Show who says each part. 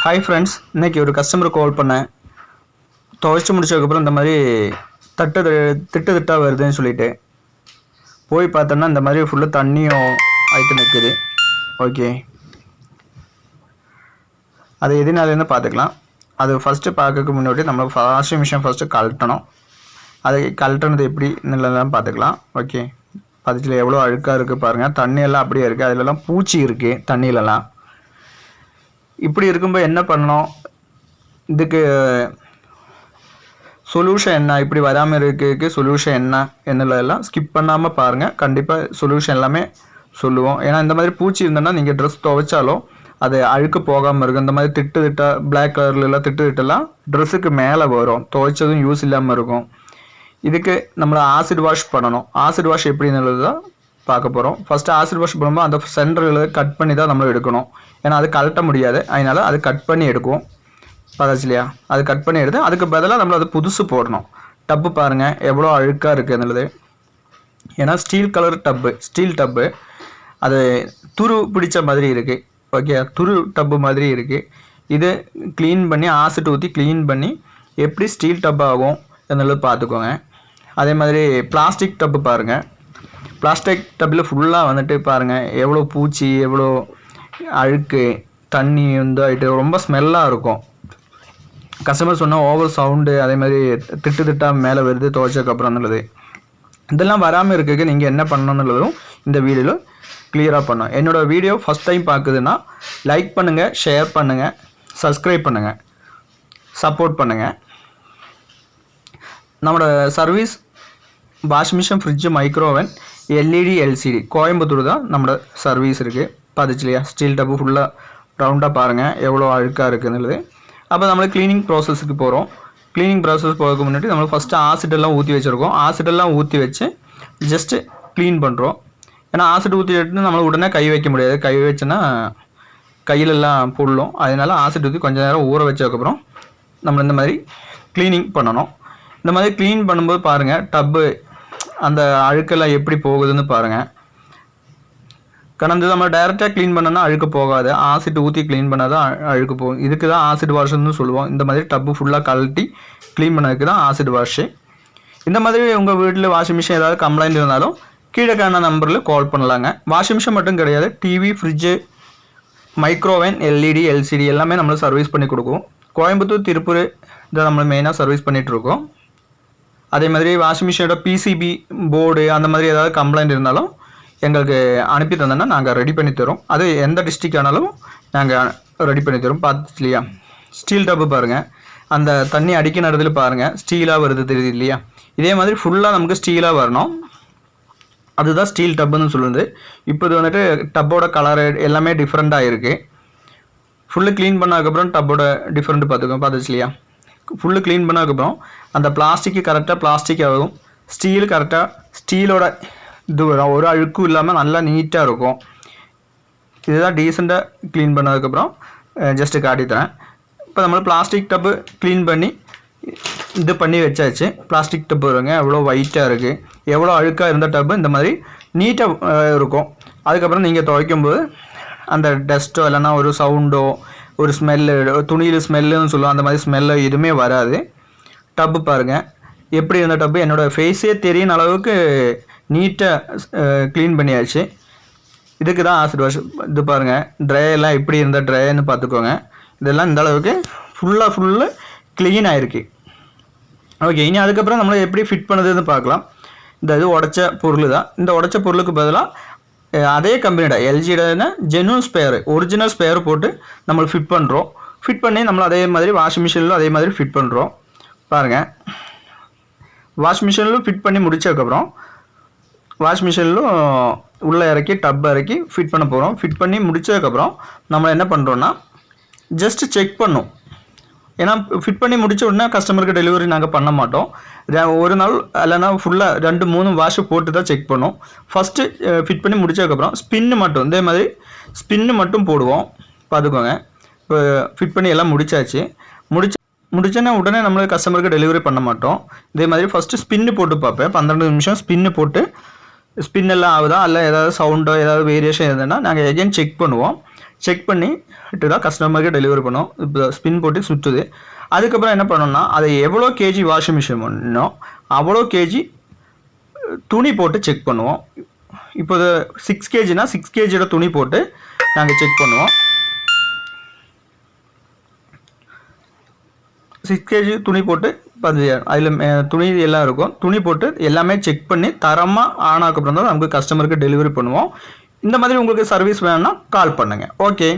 Speaker 1: Hi friends, இன்றைக்கி ஒரு கஸ்டமருக்கு கால் பண்ணேன். துவைச்சி முடிச்சதுக்கப்புறம் இந்த மாதிரி திட்டாக வருதுன்னு சொல்லிட்டு போய் பார்த்தோன்னா இந்த மாதிரி ஃபுல்லாக தண்ணியும் ஆயிட்டு நிற்குது. ஓகே, அது எதுனாலேருந்து பார்த்துக்கலாம். அது ஃபஸ்ட்டு பார்க்கறதுக்கு முன்னாடி நம்ம வாஷிங் மிஷின் ஃபஸ்ட்டு கழட்டணும். அது கழட்டினது எப்படி நல்லதான் பார்த்துக்கலாம். ஓகே, பதிச்சில் எவ்வளோ அழுக்காக இருக்குது பாருங்கள். தண்ணியெல்லாம் அப்படியே இருக்குது, அதிலெல்லாம் பூச்சி இருக்குது தண்ணியிலலாம். இப்படி இருக்கும்போது என்ன பண்ணணும், இதுக்கு சொல்யூஷன் என்ன, இப்படி வராமல் இருக்கிறதுக்கு சொல்யூஷன் என்னெல்லாம் ஸ்கிப் பண்ணாமல் பாருங்கள். கண்டிப்பாக சொல்யூஷன் எல்லாமே சொல்லுவோம். ஏன்னா இந்த மாதிரி பூச்சி இருந்ததுன்னா நீங்கள் ட்ரெஸ் துவைச்சாலும் அது அழுக்கு போகாமல் இருக்கும். இந்த மாதிரி திட்டாக பிளாக் கலர்லாம் திட்டெல்லாம் ட்ரெஸ்ஸுக்கு மேலே வரும், துவைச்சதும் யூஸ் இல்லாமல் இருக்கும். இதுக்கு நம்மளை ஆசிட் வாஷ் பண்ணணும். ஆசிட் வாஷ் எப்படின்னு தான் பார்க்க போகிறோம். ஃபஸ்ட்டு ஆசிட் வாஷ் பண்ணும்போது அந்த சென்டரில் கட் பண்ணி தான் நம்ம எடுக்கணும். ஏன்னா அது கழட்ட முடியாது, அதனால் அது கட் பண்ணி எடுக்குவோம். பார்த்தாச்சு இல்லையா? அது கட் பண்ணி எடுத்து அதுக்கு பதிலாக நம்மளை அது புதுசு போடணும். டப்பு பாருங்கள் எவ்வளோ அழுக்காக இருக்குது என்னது. ஏன்னா ஸ்டீல் கலர் ஸ்டீல் டப்பு அது துரு பிடிச்ச மாதிரி இருக்குது. ஓகே, துரு டப்பு மாதிரி இருக்குது. இது க்ளீன் பண்ணி ஆசிட் ஊற்றி க்ளீன் பண்ணி எப்படி ஸ்டீல் டப் ஆகும் என்னது பார்த்துக்கோங்க. அதே மாதிரி பிளாஸ்டிக் டப்பு பாருங்கள். பிளாஸ்டிக் டப்பில் ஃபுல்லாக வந்துட்டு பாருங்கள் எவ்வளோ பூச்சி, எவ்வளோ அழுக்கு, தண்ணி வந்து ஆகிட்டு ரொம்ப ஸ்மெல்லாக இருக்கும். கஸ்டமர் சொன்னால் ஓவர் சவுண்டு, அதே மாதிரி திட்டாக மேலே வருது துவைச்சதுக்கப்புறம் நல்லது. இதெல்லாம் வராமல் இருக்கிறதுக்கு நீங்கள் என்ன பண்ணணுன்றதும் இந்த வீடியோவில் கிளியராக பண்ணணும். என்னோடய வீடியோ ஃபஸ்ட் டைம் பார்க்குதுன்னா லைக் பண்ணுங்கள், ஷேர் பண்ணுங்கள், சப்ஸ்கிரைப் பண்ணுங்கள், சப்போர்ட் பண்ணுங்கள். நம்மளோட service washing machine, fridge, micro oven, LED, LCD Coimbatore தான் நம்மளோட சர்வீஸ் இருக்குது. பார்த்துச்சு இல்லையா? ஸ்டீல் டப்பு ஃபுல்லாக ரவுண்டாக பாருங்கள் எவ்வளோ அழுக்காக இருக்குதுன்னுது. அப்போ நம்மளுக்கு க்ளீனிங் ப்ராசஸுக்கு போகிறோம். க்ளீனிங் ப்ராசஸ் போகிறதுக்கு முன்னாடி நம்ம ஃபஸ்ட்டு ஆசிடெல்லாம் ஊற்றி வச்சுருக்கோம். ஆசிடெல்லாம் ஊற்றி வச்சு ஜஸ்ட்டு க்ளீன் பண்ணுறோம். ஏன்னா ஆசிட் ஊற்றி எடுத்து நம்மளை உடனே கை வைக்க முடியாது. கை வச்சுன்னா கையிலெல்லாம் புல்லும். அதனால் ஆசிட் ஊற்றி கொஞ்சம் நேரம் ஊற வச்சதுக்கப்புறம் நம்ம இந்த மாதிரி க்ளீனிங் பண்ணணும். இந்த மாதிரி க்ளீன் பண்ணும்போது பாருங்கள் டப்பு அந்த அழுக்கெல்லாம் எப்படி போகுதுன்னு பாருங்கள். கடந்து நம்ம டைரெக்டாக க்ளீன் பண்ணோன்னா அழுக்கு போகாது. ஆசிட் ஊற்றி க்ளீன் பண்ணால் தான் அழுக்கு போகும். இதுக்கு தான் ஆசிட் வாஷ்ன்னு சொல்லுவோம். இந்த மாதிரி டப்பு ஃபுல்லாக கழட்டி க்ளீன் பண்ணதுக்கு தான் ஆசிட் வாஷு. இந்த மாதிரி உங்கள் வீட்டில் வாஷிங் மிஷின் ஏதாவது கம்ப்ளைண்ட் இருந்தாலும் கீழே காண நம்பரில் கால் பண்ணலாங்க. வாஷிங் மிஷின் மட்டும் கிடையாது, டிவி, ஃப்ரிட்ஜு, மைக்ரோவேன், எல்இடி, எல்சிடி எல்லாமே நம்மளும் சர்வீஸ் பண்ணி கொடுக்குவோம். கோயம்புத்தூர், திருப்பூர் இதை நம்ம மெயினாக சர்வீஸ் பண்ணிகிட்ருக்கோம். அதே மாதிரி வாஷிங் மிஷினோட பிசிபி போர்டு அந்த மாதிரி ஏதாவது கம்ப்ளைண்ட் இருந்தாலும் எங்களுக்கு அனுப்பி தந்தோன்னா நாங்கள் ரெடி பண்ணி தரோம். அது எந்த டிஸ்ட்ரிக் ஆனாலும் நாங்கள் ரெடி பண்ணி தரோம். பார்த்து இல்லையா? ஸ்டீல் டப்பு பாருங்கள், அந்த தண்ணி அடிக்க நடத்துல பாருங்கள் ஸ்டீலாக வருது, தெரியுது இல்லையா? இதே மாதிரி ஃபுல்லாக நமக்கு ஸ்டீலாக வரணும். அதுதான் ஸ்டீல் டப்புன்னு சொல்லுது. இப்போ இது வந்துட்டு டப்போட கலரு எல்லாமே டிஃப்ரெண்ட்டாக இருக்குது. ஃபுல்லு க்ளீன் பண்ணதுக்கப்புறம் டப்போட டிஃப்ரெண்ட்டு பார்த்துச்சு இல்லையா? ஃபுல்லு க்ளீன் பண்ணதுக்கப்புறம் அந்த பிளாஸ்டிக்கு கரெக்டாக பிளாஸ்டிக் ஆகும், ஸ்டீல் கரெக்டாக ஸ்டீலோட இது ஒரு அழுக்கும் இல்லாமல் நல்லா நீட்டாக இருக்கும். இதுதான் டீசெண்டாக க்ளீன் பண்ணதுக்கப்புறம் ஜஸ்ட்டு காட்டித்தரேன். இப்போ நம்ம பிளாஸ்டிக் டப்பு க்ளீன் பண்ணி இது பண்ணி வச்சாச்சு. பிளாஸ்டிக் டப்பு வருங்க எவ்வளோ ஒயிட்டாக இருக்குது, எவ்வளோ அழுக்காக இருந்த டப்பு இந்த மாதிரி நீட்டாக இருக்கும். அதுக்கப்புறம் நீங்கள் துவைக்கும்போது அந்த டஸ்ட்டோ இல்லைன்னா ஒரு சவுண்டோ ஒரு ஸ்மெல்லு, துணியில் ஸ்மெல்லுன்னு சொல்லுவோம், அந்த மாதிரி ஸ்மெல்லோ எதுவுமே வராது. டப்பு பாருங்கள் எப்படி இருந்த டப்பு என்னோடய ஃபேஸே தெரியும் அளவுக்கு நீட்டாக க்ளீன் பண்ணியாச்சு. இதுக்கு தான் ஆசிட் வாஷ். இது பாருங்கள் ட்ரையெல்லாம் எப்படி இருந்த ட்ரைன்னு பார்த்துக்கோங்க. இதெல்லாம் இந்த அளவுக்கு ஃபுல்லாக க்ளீன் ஆகிருக்கு. ஓகே, இனி அதுக்கப்புறம் நம்மளை எப்படி ஃபிட் பண்ணுறதுன்னு பார்க்கலாம். இந்த இது உடச்ச பொருள் தான். இந்த உடச்ச பொருளுக்கு பதிலாக அதே கம்பெனியோட எல்ஜியோட ஜெனுவன் ஸ்பேரு, ஒரிஜினல் ஸ்பேர் போட்டு நம்ம ஃபிட் பண்ணுறோம். ஃபிட் பண்ணி நம்ம அதே மாதிரி வாஷிங் மிஷினிலும் அதே மாதிரி ஃபிட் பண்ணுறோம். பாருங்கள், வாஷிங் மிஷினிலும் ஃபிட் பண்ணி முடித்ததுக்கப்புறம் வாஷிங் மிஷினிலும் உள்ளே இறக்கி டப் இறக்கி ஃபிட் பண்ண போகிறோம். ஃபிட் பண்ணி முடித்ததுக்கப்புறம் நம்ம என்ன பண்ணுறோன்னா ஜஸ்ட்டு செக் பண்ணும். ஏன்னா ஃபிட் பண்ணி முடித்த உடனே கஸ்டமருக்கு டெலிவரி நாங்கள் பண்ண மாட்டோம். ஒரு நாள் இல்லைன்னா ஃபுல்லாக 2-3 வாஷு போட்டு தான் செக் பண்ணோம். ஃபஸ்ட்டு ஃபிட் பண்ணி முடித்ததுக்கப்புறம் ஸ்பின்னு மட்டும் இதே மாதிரி ஸ்பின்னு மட்டும் போடுவோம். பார்த்துக்கோங்க, இப்போ ஃபிட் பண்ணி எல்லாம் முடித்தாச்சு. முடிச்சோன்னா உடனே நம்மளுக்கு கஸ்டமருக்கு டெலிவரி பண்ண மாட்டோம். இதே மாதிரி ஃபஸ்ட்டு ஸ்பின்னு போட்டு பார்ப்பேன். 12 நிமிஷம் ஸ்பின்னு போட்டு ஸ்பின் எல்லாம் ஆகுதா, இல்லை ஏதாவது சவுண்டோ ஏதாவது வேரியேஷன் இருந்ததுன்னா நாங்கள் எகைன் செக் பண்ணுவோம். செக் பண்ணிட்டு தான் கஸ்டமருக்கு டெலிவரி பண்ணுவோம். இப்போ ஸ்பின் போட்டு சுற்றுது. அதுக்கப்புறம் என்ன பண்ணோம்னா அதை எவ்வளோ கேஜி வாஷிங் மிஷின் பண்ணோம் அவ்வளோ கேஜி துணி போட்டு செக் பண்ணுவோம். இப்போ 6 கேஜினா 6 கேஜியோட துணி போட்டு நாங்கள் செக் பண்ணுவோம். 6 கேஜி துணி போட்டு அதில் துணி எல்லாம் இருக்கும். துணி போட்டு எல்லாமே செக் பண்ணி தரமாக ஆனதுக்கப்புறம் தான் நமக்கு கஸ்டமருக்கு டெலிவரி பண்ணுவோம். இந்த மாதிரி உங்களுக்கு சர்வீஸ் வேணும்னா கால் பண்ணுங்கள். ஓகே.